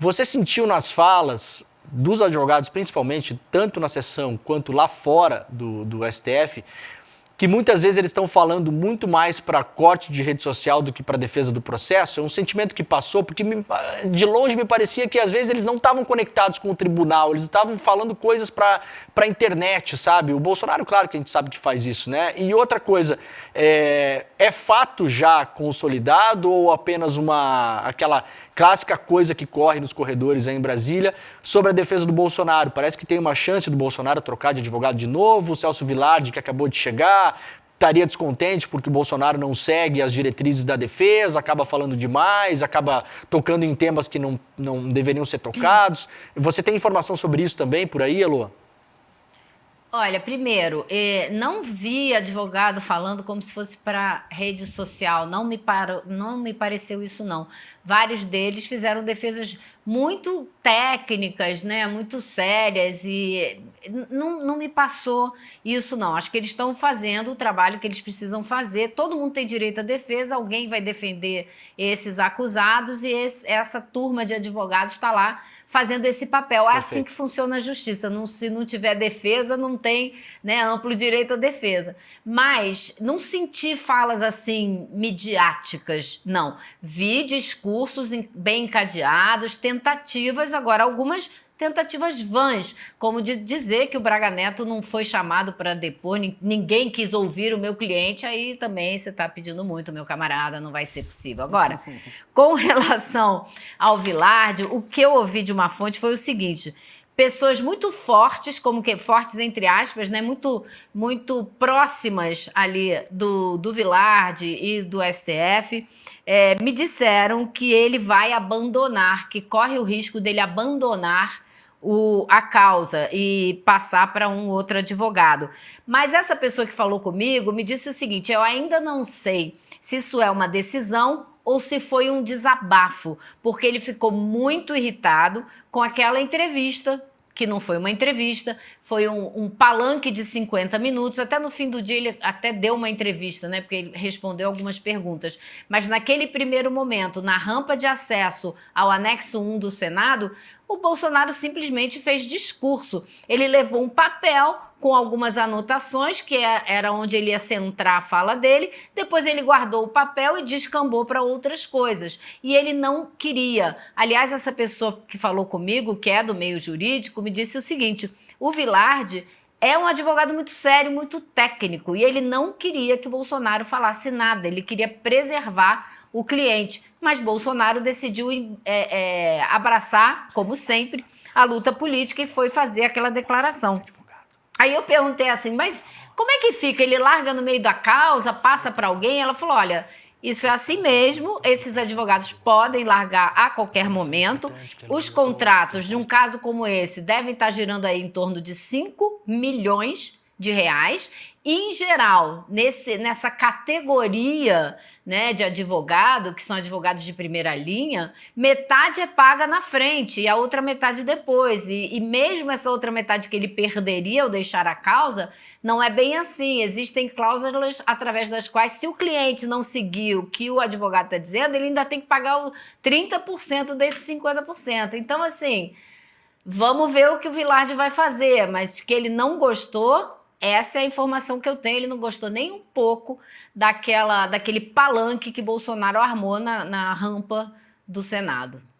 Você sentiu nas falas dos advogados, principalmente, tanto na sessão quanto lá fora do STF, que muitas vezes eles estão falando muito mais para corte de rede social do que para defesa do processo? É um sentimento que passou, porque de longe me parecia que às vezes eles não estavam conectados com o tribunal, eles estavam falando coisas para a internet, sabe? O Bolsonaro, claro que a gente sabe que faz isso, né? E outra coisa, é fato já consolidado ou apenas aquela clássica coisa que corre nos corredores aí em Brasília sobre a defesa do Bolsonaro? Parece que tem uma chance do Bolsonaro trocar de advogado de novo, o Celso Villardi, que acabou de chegar, estaria descontente porque o Bolsonaro não segue as diretrizes da defesa, acaba falando demais, acaba tocando em temas que não deveriam ser tocados. Você tem informação sobre isso também por aí, Elô? Olha, primeiro, não vi advogado falando como se fosse para rede social, não me pareceu isso não. Vários deles fizeram defesas muito técnicas, né, muito sérias e não me passou isso não. Acho que eles estão fazendo o trabalho que eles precisam fazer, todo mundo tem direito à defesa, alguém vai defender esses acusados e essa turma de advogados está lá fazendo esse papel. É assim que funciona a justiça. Se não tiver defesa, não tem, né, amplo direito à defesa. Mas não senti falas assim midiáticas, não. Vi discursos bem encadeados, tentativas, agora algumas tentativas vãs, como de dizer que o Braga Neto não foi chamado para depor, ninguém quis ouvir o meu cliente, aí também você está pedindo muito, meu camarada, não vai ser possível. Agora, com relação ao Villardi, o que eu ouvi de uma fonte foi o seguinte: pessoas muito fortes, fortes entre aspas, né, muito próximas ali do Villardi e do STF, me disseram que ele vai abandonar, que corre o risco dele abandonar a causa e passar para um outro advogado. Mas essa pessoa que falou comigo me disse o seguinte: eu ainda não sei se isso é uma decisão ou se foi um desabafo, porque ele ficou muito irritado com aquela entrevista, que não foi uma entrevista, foi um palanque de 50 minutos, até no fim do dia ele até deu uma entrevista, né, porque ele respondeu algumas perguntas, mas naquele primeiro momento, na rampa de acesso ao anexo 1 do Senado, o Bolsonaro simplesmente fez discurso. Ele levou um papel com algumas anotações, que era onde ele ia centrar a fala dele, depois ele guardou o papel e descambou para outras coisas. E ele não queria. Aliás, essa pessoa que falou comigo, que é do meio jurídico, me disse o seguinte: o Villardi é um advogado muito sério, muito técnico, e ele não queria que Bolsonaro falasse nada, ele queria preservar o cliente. Mas Bolsonaro decidiu abraçar, como sempre, a luta política e foi fazer aquela declaração. Aí eu perguntei assim, mas como é que fica? Ele larga no meio da causa, passa para alguém? Ela falou, olha, isso é assim mesmo, esses advogados podem largar a qualquer momento. Os contratos de um caso como esse devem estar girando aí em torno de 5 milhões de reais. E, em geral, nessa categoria, né, de advogado, que são advogados de primeira linha, metade é paga na frente e a outra metade depois. E mesmo essa outra metade que ele perderia ao deixar a causa, não é bem assim. Existem cláusulas através das quais, se o cliente não seguir o que o advogado está dizendo, ele ainda tem que pagar o 30% desses 50%. Então, assim, vamos ver o que o Villardi vai fazer, mas que ele não gostou. Essa é a informação que eu tenho. Ele não gostou nem um pouco daquele palanque que Bolsonaro armou na rampa do Senado.